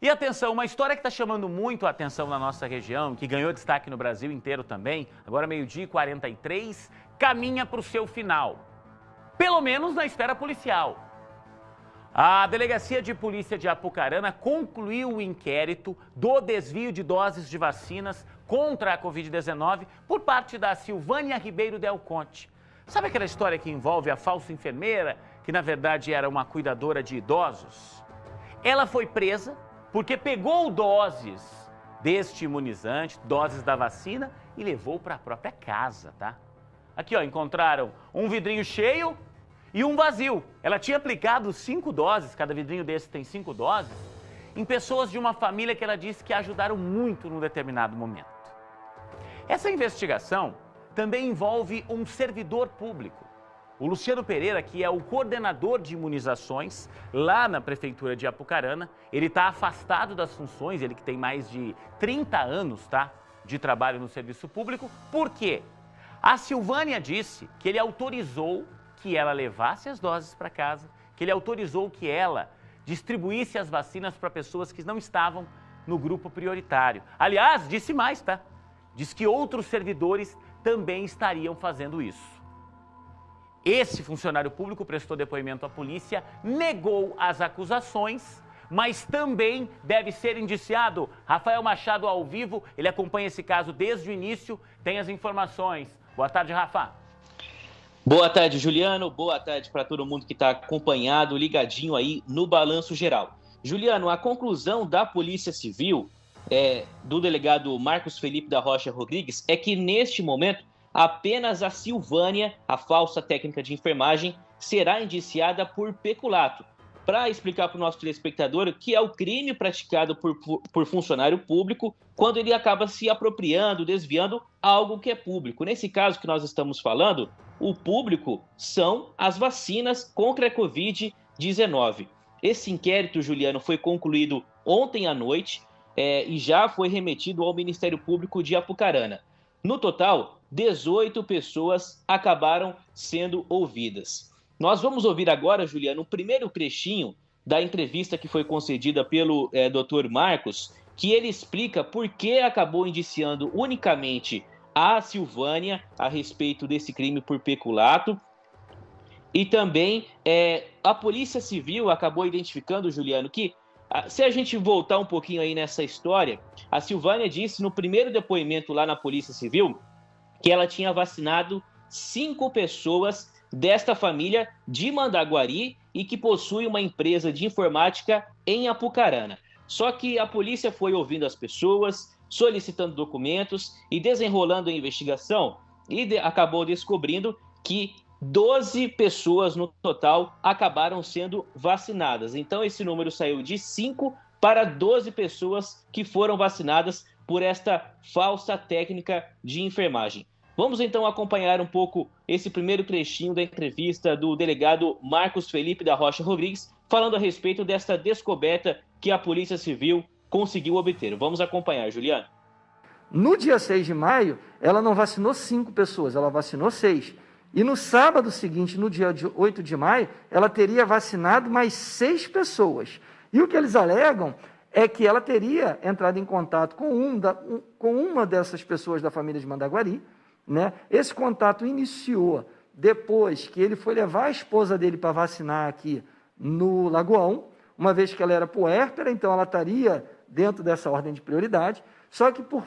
E atenção, uma história que está chamando muito a atenção na nossa região, que ganhou destaque no Brasil inteiro também, agora 12h43, caminha para o seu final. Pelo menos na esfera policial. A Delegacia de Polícia de Apucarana concluiu o inquérito do desvio de doses de vacinas contra a Covid-19 por parte da Silvânia Ribeiro Del Conte. Sabe aquela história que envolve a falsa enfermeira, que na verdade era uma cuidadora de idosos? Ela foi presa porque pegou doses deste imunizante, doses da vacina, e levou para a própria casa, tá? Aqui, ó, encontraram um vidrinho cheio e um vazio. Ela tinha aplicado 5 doses, cada vidrinho desse tem 5 doses, em pessoas de uma família que ela disse que ajudaram muito num determinado momento. Essa investigação também envolve um servidor público. O Luciano Pereira, que é o coordenador de imunizações lá na Prefeitura de Apucarana, ele está afastado das funções, ele que tem mais de 30 anos, tá, de trabalho no serviço público. Por quê? A Silvânia disse que ele autorizou que ela levasse as doses para casa, que ele autorizou que ela distribuísse as vacinas para pessoas que não estavam no grupo prioritário. Aliás, disse mais, tá? Diz que outros servidores também estariam fazendo isso. Esse funcionário público prestou depoimento à polícia, negou as acusações, mas também deve ser indiciado. Rafael Machado ao vivo, ele acompanha esse caso desde o início, tem as informações. Boa tarde, Rafa. Boa tarde, Juliano. Boa tarde para todo mundo que está acompanhado, ligadinho aí no Balanço Geral. Juliano, a conclusão da Polícia Civil, do delegado Marcos Felipe da Rocha Rodrigues, é que neste momento apenas a Silvânia, a falsa técnica de enfermagem, será indiciada por peculato. Para explicar para o nosso telespectador o que é o crime praticado por funcionário público quando ele acaba se apropriando, desviando algo que é público. Nesse caso que nós estamos falando, o público são as vacinas contra a Covid-19. Esse inquérito, Juliano, foi concluído ontem à noite e já foi remetido ao Ministério Público de Apucarana. No total, 18 pessoas acabaram sendo ouvidas. Nós vamos ouvir agora, Juliano, o primeiro trechinho da entrevista que foi concedida pelo Dr. Marcos, que ele explica por que acabou indiciando unicamente a Silvânia a respeito desse crime por peculato. E também a Polícia Civil acabou identificando, Juliano, que se a gente voltar um pouquinho aí nessa história, a Silvânia disse no primeiro depoimento lá na Polícia Civil que ela tinha vacinado 5 pessoas desta família de Mandaguari e que possui uma empresa de informática em Apucarana. Só que a polícia foi ouvindo as pessoas, solicitando documentos e desenrolando a investigação e acabou descobrindo que 12 pessoas no total acabaram sendo vacinadas. Então esse número saiu de 5 para 12 pessoas que foram vacinadas por esta falsa técnica de enfermagem. Vamos então acompanhar um pouco esse primeiro trechinho da entrevista do delegado Marcos Felipe da Rocha Rodrigues, falando a respeito desta descoberta que a Polícia Civil conseguiu obter. Vamos acompanhar, Juliano. No dia 6 de maio, ela não vacinou 5 pessoas, ela vacinou 6. E no sábado seguinte, no dia 8 de maio, ela teria vacinado mais 6 pessoas. E o que eles alegam é que ela teria entrado em contato com uma dessas pessoas da família de Mandaguari, né? Esse contato iniciou depois que ele foi levar a esposa dele para vacinar aqui no Lagoão, uma vez que ela era puérpera, então ela estaria dentro dessa ordem de prioridade, só que por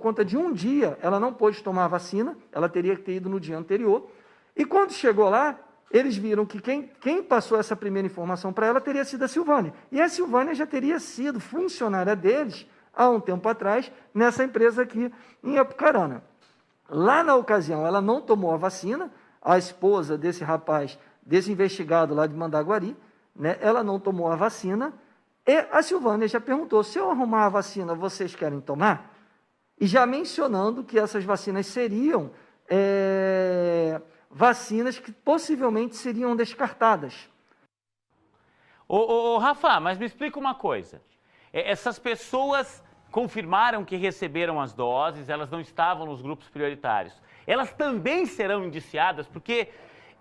conta de um dia ela não pôde tomar a vacina, ela teria que ter ido no dia anterior, e quando chegou lá, eles viram que quem passou essa primeira informação para ela teria sido a Silvânia, e a Silvânia já teria sido funcionária deles há um tempo atrás, nessa empresa aqui em Apucarana. Lá na ocasião, ela não tomou a vacina, a esposa desse rapaz, desse investigado lá de Mandaguari, né, ela não tomou a vacina, e a Silvânia já perguntou, se eu arrumar a vacina, vocês querem tomar? E já mencionando que essas vacinas seriam vacinas que possivelmente seriam descartadas. Rafa, mas me explica uma coisa, essas pessoas confirmaram que receberam as doses, elas não estavam nos grupos prioritários. Elas também serão indiciadas, porque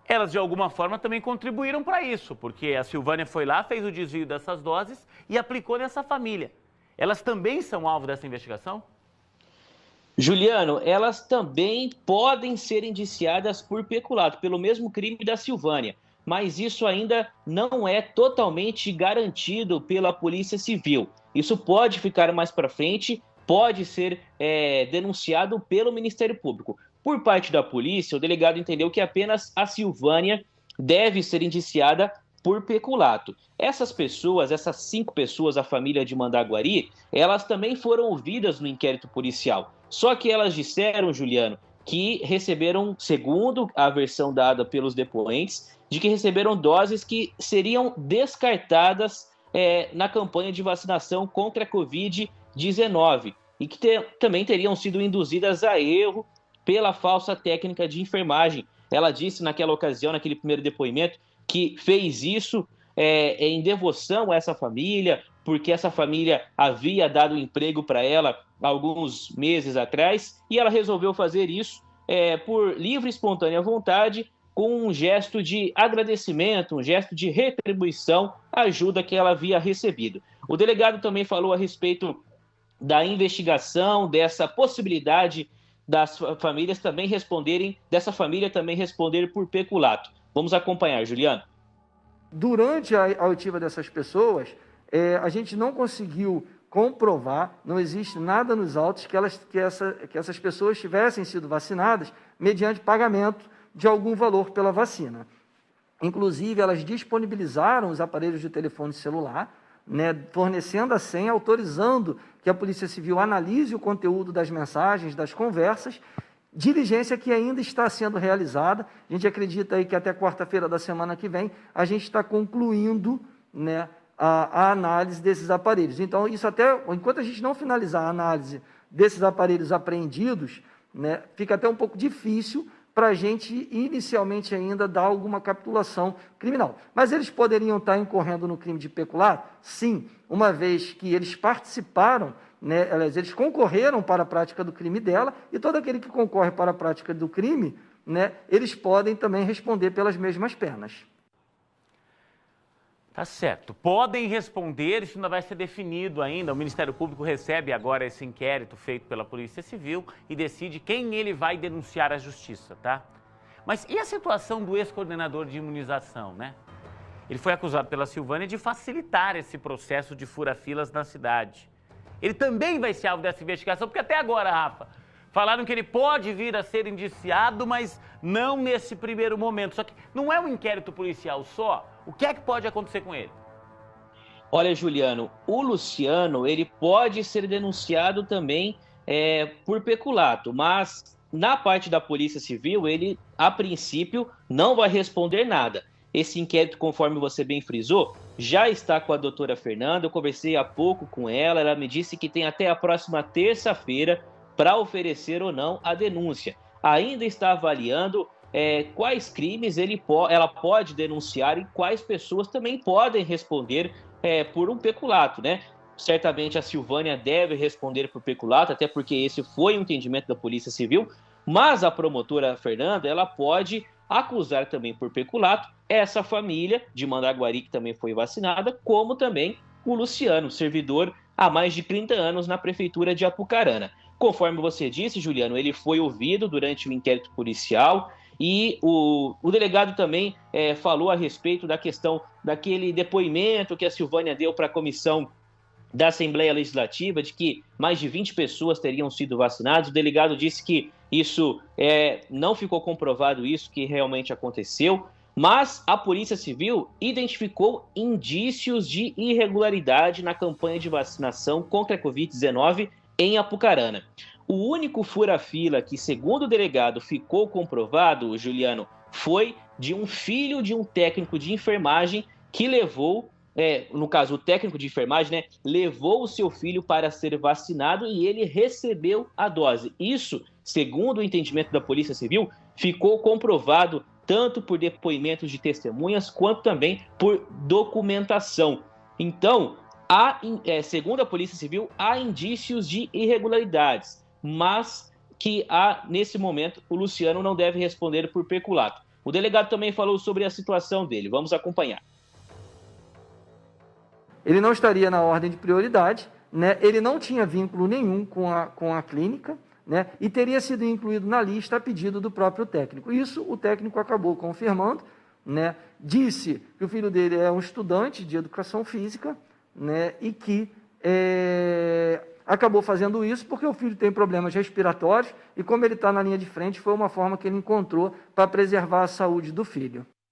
elas de alguma forma também contribuíram para isso, porque a Silvânia foi lá, fez o desvio dessas doses e aplicou nessa família. Elas também são alvo dessa investigação? Juliano, elas também podem ser indiciadas por peculato, pelo mesmo crime da Silvânia, mas isso ainda não é totalmente garantido pela Polícia Civil. Isso pode ficar mais para frente, pode ser denunciado pelo Ministério Público. Por parte da polícia, o delegado entendeu que apenas a Silvânia deve ser indiciada por peculato. Essas pessoas, essas 5 pessoas, a família de Mandaguari, elas também foram ouvidas no inquérito policial. Só que elas disseram, Juliano, que receberam, segundo a versão dada pelos depoentes, de que receberam doses que seriam descartadas na campanha de vacinação contra a Covid-19 e que também teriam sido induzidas a erro pela falsa técnica de enfermagem. Ela disse naquela ocasião, naquele primeiro depoimento, que fez isso em devoção a essa família, porque essa família havia dado emprego para ela alguns meses atrás, e ela resolveu fazer isso por livre e espontânea vontade, com um gesto de agradecimento, um gesto de retribuição à ajuda que ela havia recebido. O delegado também falou a respeito da investigação, dessa possibilidade das famílias também responderem, dessa família também responder por peculato. Vamos acompanhar, Juliano. Durante a oitiva dessas pessoas, a gente não conseguiu comprovar, não existe nada nos autos que essas pessoas tivessem sido vacinadas mediante pagamento de algum valor pela vacina. Inclusive, elas disponibilizaram os aparelhos de telefone celular, né, fornecendo a senha, autorizando que a Polícia Civil analise o conteúdo das mensagens, das conversas, diligência que ainda está sendo realizada. A gente acredita aí que até quarta-feira da semana que vem a gente está concluindo, né, a análise desses aparelhos. Então, isso até, enquanto a gente não finalizar a análise desses aparelhos apreendidos, né, fica até um pouco difícil para a gente inicialmente ainda dar alguma capitulação criminal. Mas eles poderiam estar incorrendo no crime de peculato? Sim, uma vez que eles participaram, né, eles concorreram para a prática do crime dela, e todo aquele que concorre para a prática do crime, né, eles podem também responder pelas mesmas penas. Tá certo. Podem responder, isso ainda vai ser definido ainda. O Ministério Público recebe agora esse inquérito feito pela Polícia Civil e decide quem ele vai denunciar à Justiça, tá? Mas e a situação do ex-coordenador de imunização, né? Ele foi acusado pela Silvânia de facilitar esse processo de fura-filas na cidade. Ele também vai ser alvo dessa investigação, porque até agora, Rafa, falaram que ele pode vir a ser indiciado, mas não nesse primeiro momento. Só que não é um inquérito policial só. O que é que pode acontecer com ele? Olha, Juliano, o Luciano, ele pode ser denunciado também por peculato, mas na parte da Polícia Civil, ele, a princípio, não vai responder nada. Esse inquérito, conforme você bem frisou, já está com a doutora Fernanda. Eu conversei há pouco com ela, ela me disse que tem até a próxima terça-feira para oferecer ou não a denúncia. Ainda está avaliando quais crimes ela pode denunciar e quais pessoas também podem responder por um peculato, né? Certamente a Silvânia deve responder por peculato, até porque esse foi o entendimento da Polícia Civil, mas a promotora Fernanda, ela pode acusar também por peculato essa família de Mandaguari, que também foi vacinada, como também o Luciano, servidor há mais de 30 anos na Prefeitura de Apucarana. Conforme você disse, Juliano, ele foi ouvido durante o inquérito policial e o delegado também falou a respeito da questão daquele depoimento que a Silvânia deu para a comissão da Assembleia Legislativa, de que mais de 20 pessoas teriam sido vacinadas. O delegado disse que isso não ficou comprovado, isso que realmente aconteceu, mas a Polícia Civil identificou indícios de irregularidade na campanha de vacinação contra a Covid-19 em Apucarana. O único fura-fila que, segundo o delegado, ficou comprovado, Juliano, foi de um filho de um técnico de enfermagem que levou, no caso o técnico de enfermagem, né, levou o seu filho para ser vacinado e ele recebeu a dose. Isso, segundo o entendimento da Polícia Civil, ficou comprovado tanto por depoimentos de testemunhas quanto também por documentação. Então, segundo a Polícia Civil, há indícios de irregularidades, mas que nesse momento o Luciano não deve responder por peculato. O delegado também falou sobre a situação dele. Vamos acompanhar. Ele não estaria na ordem de prioridade, né? Ele não tinha vínculo nenhum com a clínica, né? E teria sido incluído na lista a pedido do próprio técnico. Isso o técnico acabou confirmando, né? Disse que o filho dele é um estudante de educação física, né? E que acabou fazendo isso porque o filho tem problemas respiratórios e como ele está na linha de frente, foi uma forma que ele encontrou para preservar a saúde do filho.